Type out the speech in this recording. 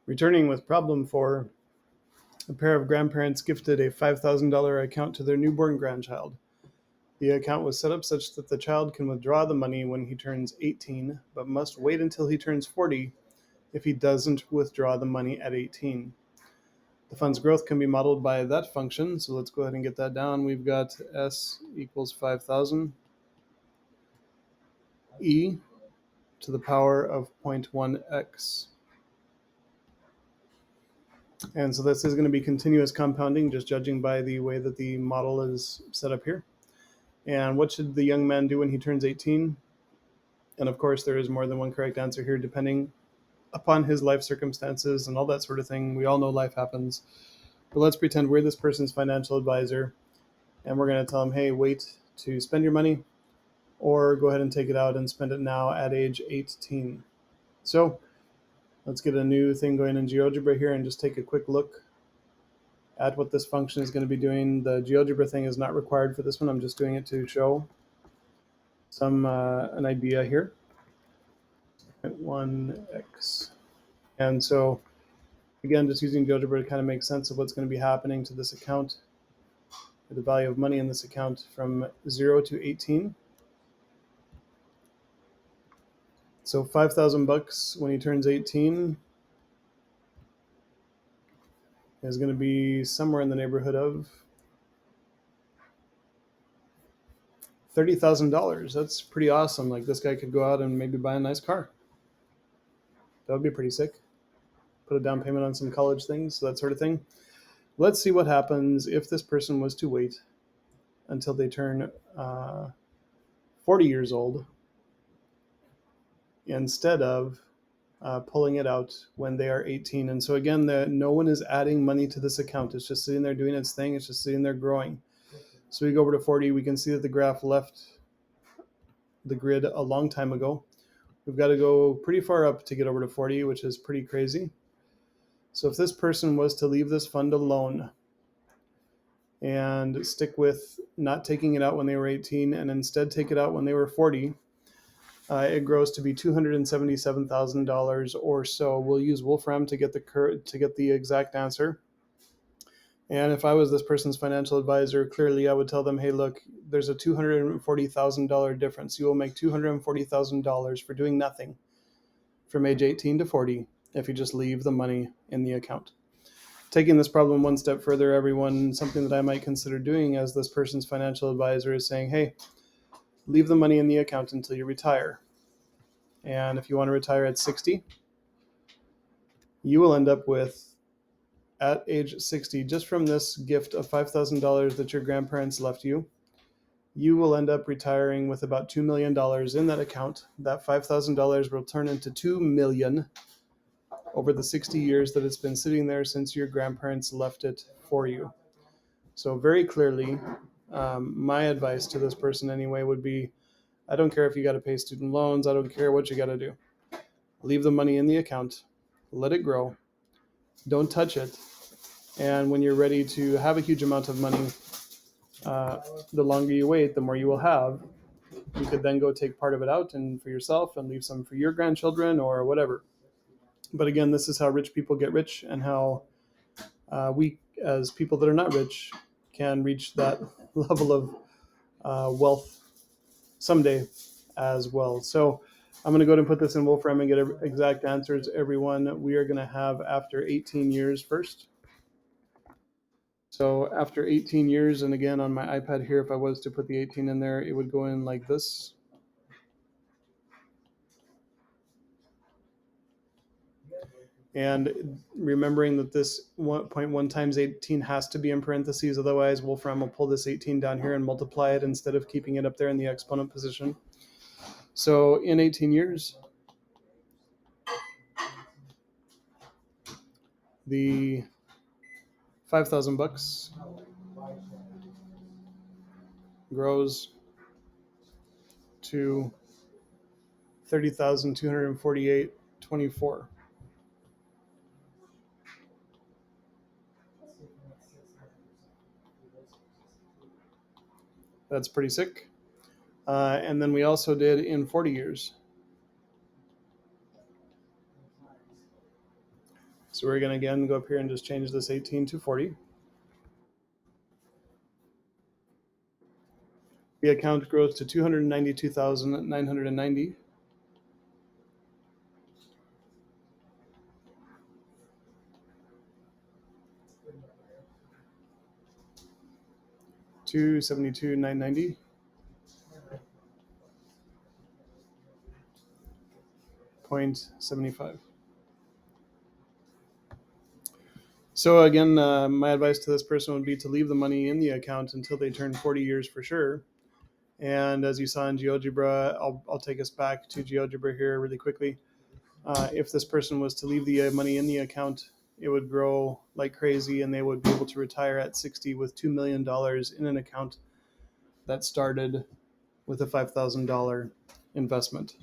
Returning with problem 4, a pair of grandparents gifted a $5,000 account to their newborn grandchild. The account was set up such that the child can withdraw the money when he turns 18, but must wait until he turns 40 if he doesn't withdraw the money at 18. The fund's growth can be modeled by that function, so let's go ahead and get that down. We've got S equals 5,000 e to the power of 0.1x. And so this is going to be continuous compounding, just judging by the way that the model is set up here. And what should the young man do when he turns 18? And of course, there is more than one correct answer here, depending upon his life circumstances and all that sort of thing. We all know life happens. But let's pretend we're this person's financial advisor, and we're going to tell him, hey, wait to spend your money, or go ahead and take it out and spend it now at age 18. So let's get a new thing going in GeoGebra here and just take a quick look at what this function is going to be doing. The GeoGebra thing is not required for this one. I'm just doing it to show an idea here. 1x. And so again, just using GeoGebra to kind of make sense of what's going to be happening to this account, the value of money in this account from 0 to 18. So $5,000 when he turns 18 is going to be somewhere in the neighborhood of $30,000. That's pretty awesome. Like, this guy could go out and maybe buy a nice car. That would be pretty sick. Put a down payment on some college things, that sort of thing. Let's see what happens if this person was to wait until they turn 40 years old instead of pulling it out when they are 18. And so again, no one is adding money to this account. It's just sitting there doing its thing. It's just sitting there growing. So we go over to 40. We can see that the graph left the grid a long time ago. We've got to go pretty far up to get over to 40, which is pretty crazy. So if this person was to leave this fund alone and stick with not taking it out when they were 18 and instead take it out when they were 40, it grows to be $277,000 or so. We'll use Wolfram to get the exact answer. And if I was this person's financial advisor, clearly I would tell them, hey, look, there's a $240,000 difference. You will make $240,000 for doing nothing from age 18 to 40 if you just leave the money in the account. Taking this problem one step further, everyone, something that I might consider doing as this person's financial advisor is saying, hey, leave the money in the account until you retire. And if you want to retire at 60, you will end up with, at age 60, just from this gift of $5,000 that your grandparents left you, you will end up retiring with about $2 million in that account. That $5,000 will turn into $2 million over the 60 years that it's been sitting there since your grandparents left it for you. So very clearly, my advice to this person anyway would be, I don't care if you got to pay student loans. I don't care what you got to do. Leave the money in the account. Let it grow. Don't touch it. And when you're ready to have a huge amount of money, the longer you wait, the more you will have. You could then go take part of it out and for yourself and leave some for your grandchildren or whatever. But again, this is how rich people get rich and how we, as people that are not rich, can reach that level of wealth someday as well. So I'm going to go ahead and put this in Wolfram and get exact answers, everyone. We are going to have after 18 years first. So after 18 years, and again on my iPad here, if I was to put the 18 in there, it would go in like this. And remembering that this 1.1 times 18 has to be in parentheses, otherwise Wolfram will pull this 18 down here and multiply it instead of keeping it up there in the exponent position. So in 18 years, the $5,000 grows to 30,248.24. That's pretty sick. And then we also did in 40 years. So we're going to again go up here and just change this 18 to 40. The account grows to 292,990. $272,990. .75. So again, my advice to this person would be to leave the money in the account until they turn 40 years for sure. And as you saw in GeoGebra, I'll take us back to GeoGebra here really quickly. If this person was to leave the money in the account, it would grow like crazy and they would be able to retire at 60 with $2 million in an account that started with a $5,000 investment.